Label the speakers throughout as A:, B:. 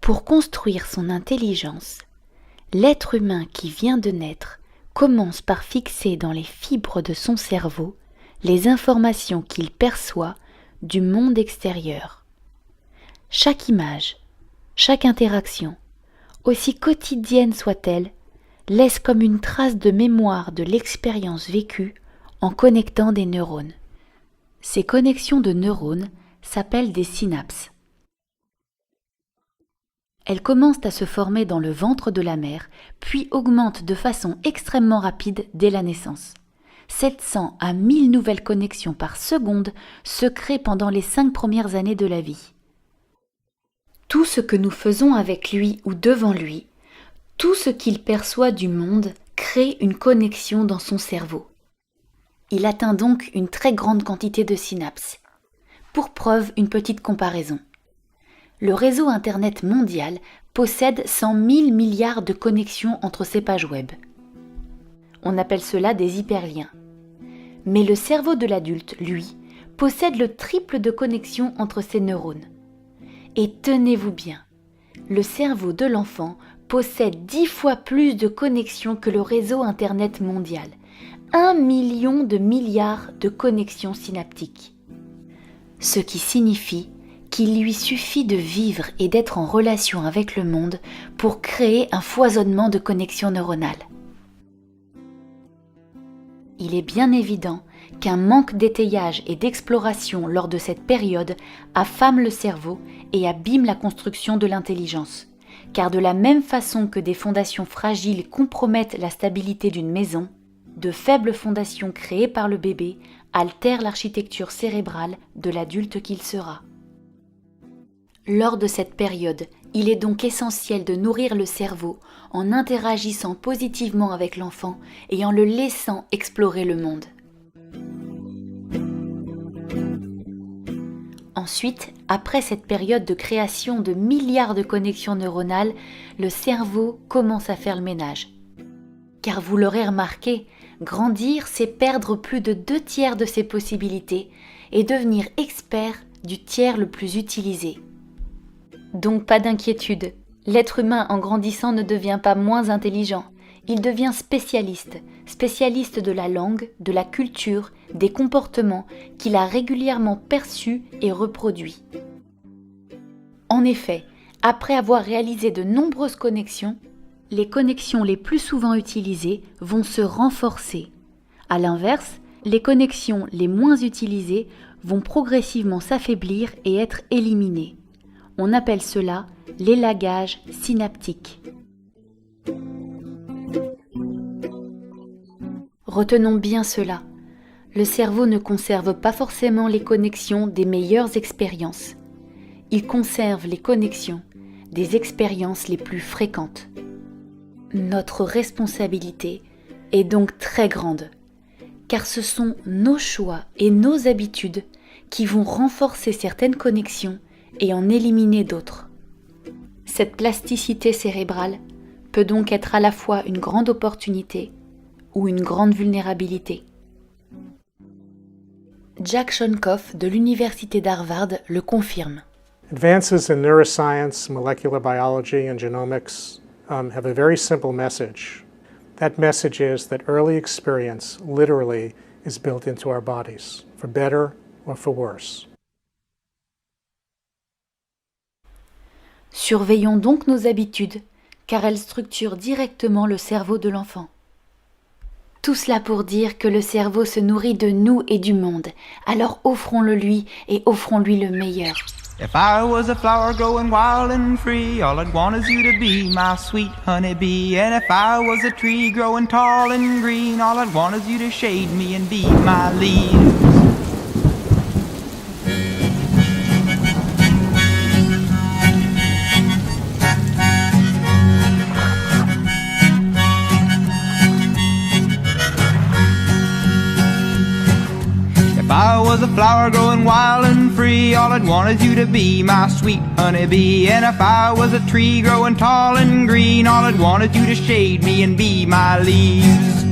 A: Pour construire son intelligence, l'être humain qui vient de naître commence par fixer dans les fibres de son cerveau les informations qu'il perçoit du monde extérieur. Chaque image, chaque interaction, aussi quotidienne soit-elle, laisse comme une trace de mémoire de l'expérience vécue en connectant des neurones. Ces connexions de neurones s'appellent des synapses. Elles commencent à se former dans le ventre de la mère, puis augmentent de façon extrêmement rapide dès la naissance. 700 à 1000 nouvelles connexions par seconde se créent pendant les 5 premières années de la vie. Tout ce que nous faisons avec lui ou devant lui, tout ce qu'il perçoit du monde crée une connexion dans son cerveau. Il atteint donc une très grande quantité de synapses. Pour preuve, une petite comparaison. Le réseau Internet mondial possède 100 000 milliards de connexions entre ses pages web. On appelle cela des hyperliens. Mais le cerveau de l'adulte, lui, possède le triple de connexions entre ses neurones. Et tenez-vous bien, le cerveau de l'enfant possède 10 fois plus de connexions que le réseau Internet mondial. 1 million de milliards de connexions synaptiques. Ce qui signifie qu'il lui suffit de vivre et d'être en relation avec le monde pour créer un foisonnement de connexions neuronales. Il est bien évident qu'un manque d'étayage et d'exploration lors de cette période affame le cerveau et abîme la construction de l'intelligence. Car de la même façon que des fondations fragiles compromettent la stabilité d'une maison, de faibles fondations créées par le bébé altèrent l'architecture cérébrale de l'adulte qu'il sera. Lors de cette période, il est donc essentiel de nourrir le cerveau en interagissant positivement avec l'enfant et en le laissant explorer le monde. Ensuite, après cette période de création de milliards de connexions neuronales, le cerveau commence à faire le ménage. Car vous l'aurez remarqué, grandir, c'est perdre plus de 2/3 de ses possibilités et devenir expert du tiers le plus utilisé. Donc pas d'inquiétude, l'être humain en grandissant ne devient pas moins intelligent, il devient spécialiste de la langue, de la culture, des comportements qu'il a régulièrement perçus et reproduits. En effet, après avoir réalisé de nombreuses connexions, les connexions les plus souvent utilisées vont se renforcer. À l'inverse, les connexions les moins utilisées vont progressivement s'affaiblir et être éliminées. On appelle cela l'élagage synaptique. Retenons bien cela. Le cerveau ne conserve pas forcément les connexions des meilleures expériences. Il conserve les connexions des expériences les plus fréquentes. Notre responsabilité est donc très grande, car ce sont nos choix et nos habitudes qui vont renforcer certaines connexions et en éliminer d'autres. Cette plasticité cérébrale peut donc être à la fois une grande opportunité ou une grande vulnérabilité. Jack Shonkoff de l'Université d'Harvard le confirme.
B: Advances in neuroscience, molecular biology, and genomics have a very simple message. That message is that early experience literally is built into our bodies, for better or for worse.
A: Surveillons donc nos habitudes, car elles structurent directement le cerveau de l'enfant. Tout cela pour dire que le cerveau se nourrit de nous et du monde, alors offrons-le lui et offrons-lui le meilleur.
C: If I was a flower growing wild and free, all I'd want is you to be my sweet honeybee. And if I was a tree growing tall and green, all I'd want is you to shade me and be my leaves. If I was a flower growing wild and free, all I'd want is you to be my sweet honeybee. And if I was a tree growing tall and green, all I'd want is you to shade me and be my leaves.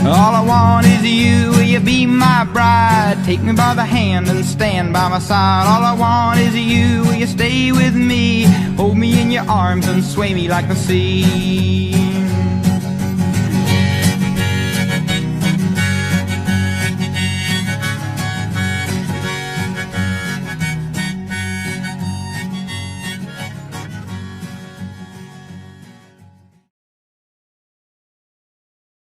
C: All I want is you, will you be my bride? Take me by the hand and stand by my side. All I want is you, will you stay with me? Hold me in your arms and sway me like the sea.